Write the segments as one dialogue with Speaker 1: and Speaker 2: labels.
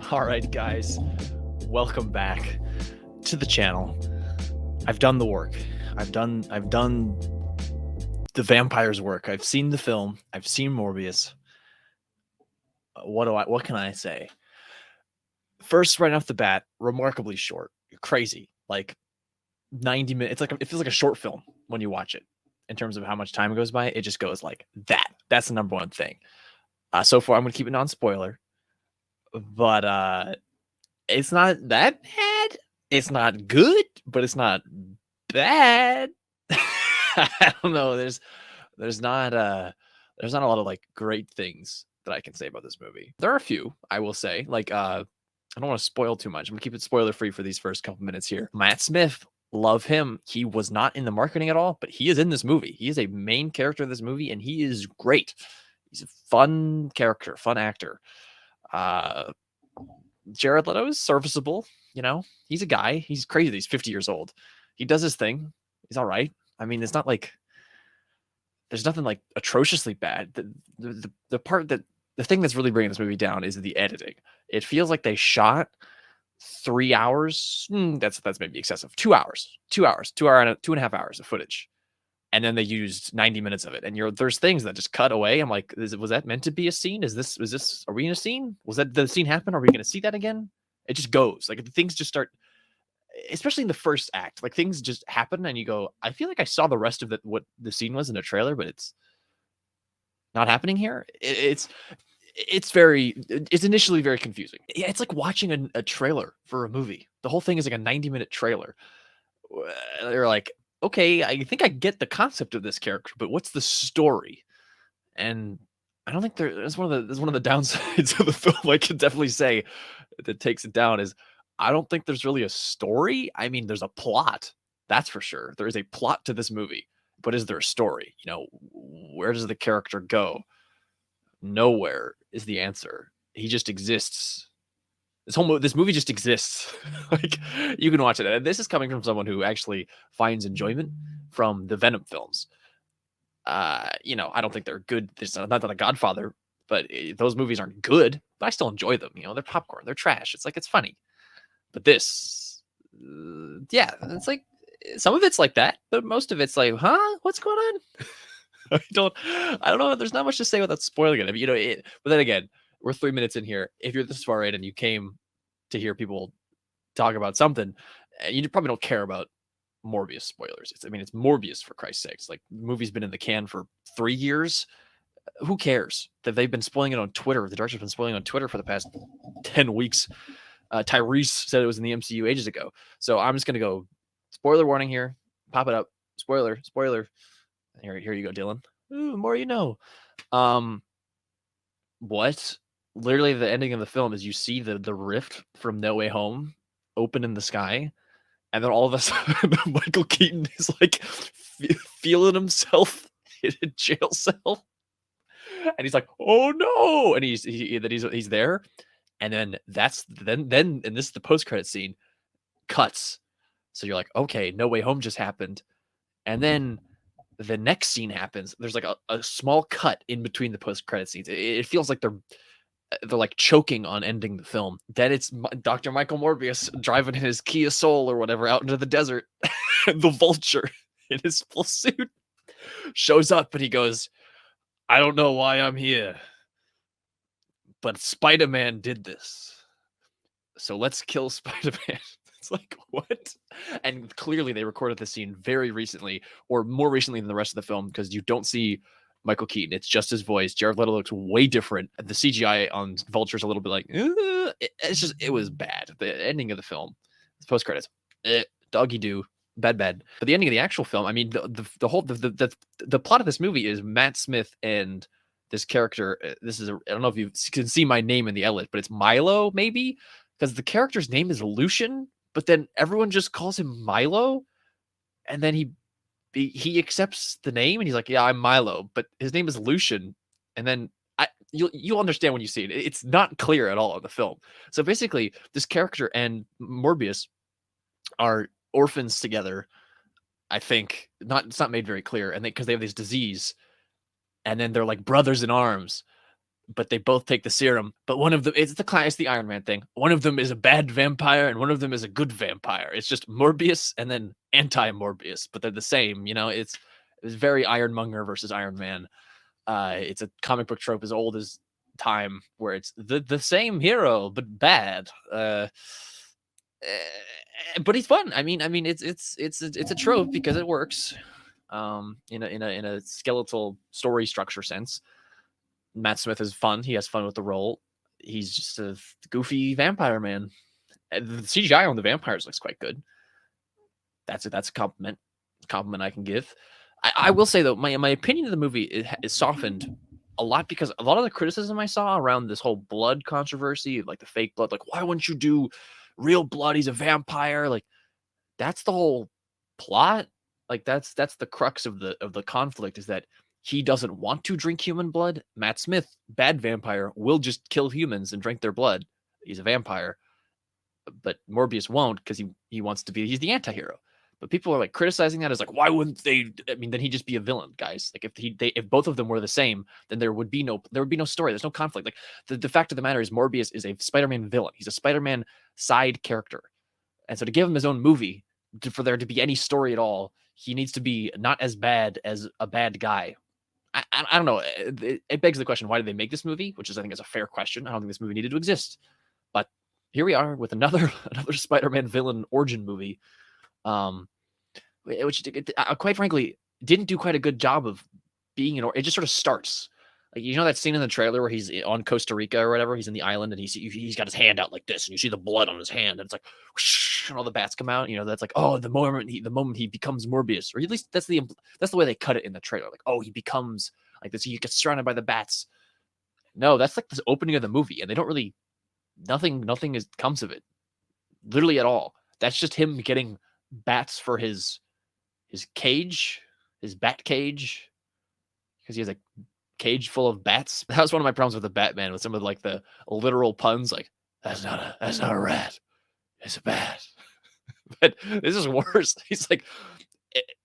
Speaker 1: All right, guys, welcome back to the channel. I've done the work. I've done the vampire's work. I've seen the film. I've seen Morbius. What can I say? First, right off the bat, remarkably short. Crazy. Like 90 minutes. It feels like a short film when you watch it. In terms of how much time goes by, it just goes like that. That's the number one thing. So far, I'm gonna keep it non-spoiler, but it's not that bad. It's not good, but it's not bad. I don't know. There's not a lot of like great things that I can say about this movie. There are a few, I will say. Like I don't want to spoil too much. I'm gonna keep it spoiler free for these first couple minutes here. Matt Smith, love him. He was not in the marketing at all, but he is in this movie. He is a main character of this movie, and he is great. He's a fun character, fun actor. Jared Leto is serviceable. You know, he's a guy. He's crazy. He's 50 years old. He does his thing. He's all right. I mean, it's not like there's nothing like atrociously bad. The part that the thing that's really bringing this movie down is the editing. It feels like they shot 3 hours. That's maybe excessive. 2 hours, 2.5 hours of footage, and then they used 90 minutes of it. And there's things that just cut away. I'm like, was that meant to be a scene? Are we in a scene? Was that the scene happen? Are we going to see that again? It just goes like things just start, especially in the first act, like things just happen and you go, I feel like I saw the rest of what the scene was in a trailer, but it's not happening here. It's initially very confusing. Yeah, it's like watching a trailer for a movie. The whole thing is like a 90-minute trailer. They're like, okay, I think I get the concept of this character, but what's the story? And I don't think there's one of the downsides of the film. I can definitely say that takes it down is I don't think there's really a story. I mean, there's a plot, that's for sure. There is a plot to this movie, but is there a story? You know, where does the character go? Nowhere is the answer. He just exists. This movie just exists. Like you can watch it. And this is coming from someone who actually finds enjoyment from the Venom films. You know, I don't think they're good. It's not that a Godfather, but those movies aren't good. But I still enjoy them. You know, they're popcorn. They're trash. It's like it's funny. But this, yeah, it's like some of it's like that, but most of it's like, huh? What's going on? I don't know. There's not much to say without spoiling it. I mean, you know, but then again, we're 3 minutes in here. If you're this far in and you came to hear people talk about something, you probably don't care about Morbius spoilers. It's Morbius, for Christ's sakes. Like, the movie's been in the can for 3 years. Who cares that they've been spoiling it on Twitter? The director's been spoiling on Twitter for the past 10 weeks. Tyrese said it was in the MCU ages ago. So I'm just going to go spoiler warning here. Pop it up. Spoiler. Here you go, Dylan. Ooh, the more you know. What? Literally, the ending of the film is you see the rift from No Way Home open in the sky, and then all of a sudden, Michael Keaton is like feeling himself in a jail cell, and he's like, "Oh no!" And he's there, and then and this is the post credit scene. Cuts, so you're like, okay, No Way Home just happened, and then the next scene happens. There's like a small cut in between the post credit scenes. It feels like they're like choking on ending the film. Then it's Dr. Michael Morbius driving in his Kia Soul or whatever out into the desert. The Vulture in his full suit shows up and he goes, I don't know why I'm here, but Spider-Man did this. So let's kill Spider-Man. It's like, what? And clearly they recorded this scene very recently, or more recently than the rest of the film, because you don't see Michael Keaton. It's just his voice. Jared Leto looks way different. The CGI on Vulture's a little bit like, it was bad. The ending of the film, post credits, doggy do, bad. But the ending of the actual film, I mean, the whole the plot of this movie is Matt Smith and this character. I don't know if you can see my name in the edit, but it's Milo, maybe, because the character's name is Lucian, but then everyone just calls him Milo, and then he accepts the name and he's like, yeah, I'm Milo, but his name is Lucian. And then you'll understand when you see it. It's not clear at all in the film. So basically, this character and Morbius are orphans together. I think it's not made very clear, and because they have this disease, and then they're like brothers in arms. but they both take the serum. But one of them, it's the Iron Man thing. One of them is a bad vampire, and one of them is a good vampire. It's just Morbius and then anti-Morbius, but they're the same. It's very Ironmonger versus Iron Man. It's a comic book trope as old as time, where it's the same hero but bad. But he's fun. I mean, it's a trope because it works. In a skeletal story structure sense. Matt Smith is fun. He has fun with the role. He's just a goofy vampire man. And the CGI on the vampires looks quite good. That's a compliment I can give. I will say though, my opinion of the movie is softened a lot because a lot of the criticism I saw around this whole blood controversy, like the fake blood, like why wouldn't you do real blood? He's a vampire. Like that's the whole plot. Like that's the crux of the conflict, is that he doesn't want to drink human blood. Matt Smith, bad vampire, will just kill humans and drink their blood. He's a vampire. But Morbius won't, because he wants to be, he's the anti-hero. But people are like criticizing that as like, why wouldn't they? I mean, then he'd just be a villain, guys. Like if both of them were the same, then there would be no story. There's no conflict. Like the fact of the matter is Morbius is a Spider-Man villain. He's a Spider-Man side character. And so to give him his own movie, for there to be any story at all, he needs to be not as bad as a bad guy. I don't know. It begs the question, why did they make this movie? Which is, I think, is a fair question. I don't think this movie needed to exist. But here we are with another Spider-Man villain origin movie, which quite frankly didn't do quite a good job of being it just sort of starts. Like, that scene in the trailer where he's on Costa Rica or whatever, he's in the island and he's got his hand out like this, and you see the blood on his hand, and it's like whoosh, and all the bats come out. That's like, oh, the moment he becomes Morbius, or at least that's the way they cut it in the trailer. Like, oh, he becomes like this, he gets surrounded by the bats. No, that's like the opening of the movie, and they don't really nothing comes of it, literally at all. That's just him getting bats for his cage, his bat cage, because he has a cage full of bats. That was one of my problems with the Batman, with some of like the literal puns, like that's not a rat, it's a bat. But this is worse. He's like,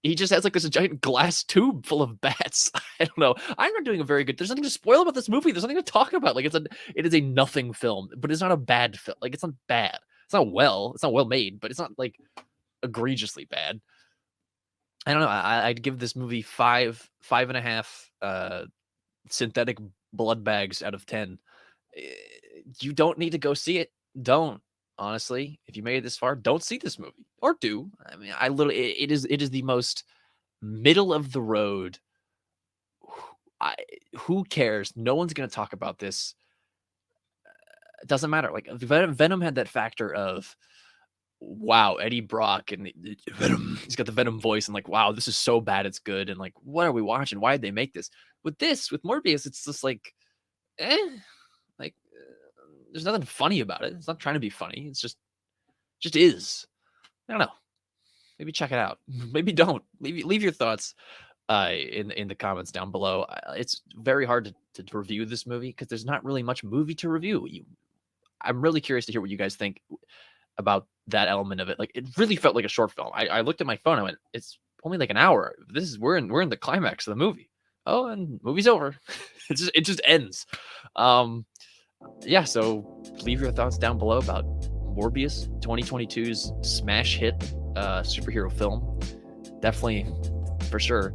Speaker 1: he just has like this giant glass tube full of bats. I don't know. I'm not doing a very good. There's nothing to spoil about this movie. There's nothing to talk about. Like it is a nothing film, but it's not a bad film. Like it's not bad. It's not well made, but it's not like egregiously bad. I don't know. I'd give this movie 5.5 synthetic blood bags out of 10. You don't need to go see it. Don't. Honestly, if you made it this far, don't see this movie, or do. I mean, it is the most middle of the road. Who cares? No one's going to talk about this. It doesn't matter. Like Venom had that factor of, wow, Eddie Brock and Venom. He's got the Venom voice, and like, wow, this is so bad it's good. And like, what are we watching? Why did they make this? With Morbius, it's just like, there's nothing funny about it. It's not trying to be funny. It's just is. I don't know. Maybe check it out. Maybe don't. Maybe leave your thoughts in the comments down below. It's very hard to review this movie because there's not really much movie to review. I'm really curious to hear what you guys think about that element of it. Like, it really felt like a short film. I looked at my phone. I went, it's only like an hour. We're in the climax of the movie. Oh, and movie's over. It just ends. Yeah, so leave your thoughts down below about Morbius, 2022's smash hit superhero film. Definitely, for sure.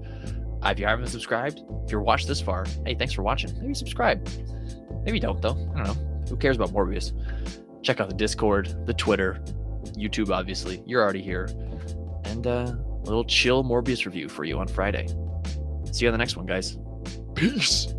Speaker 1: If you haven't subscribed, if you're watched this far, hey, thanks for watching. Maybe subscribe. Maybe don't, though. I don't know. Who cares about Morbius? Check out the Discord, the Twitter, YouTube, obviously. You're already here. And a little chill Morbius review for you on Friday. See you on the next one, guys. Peace.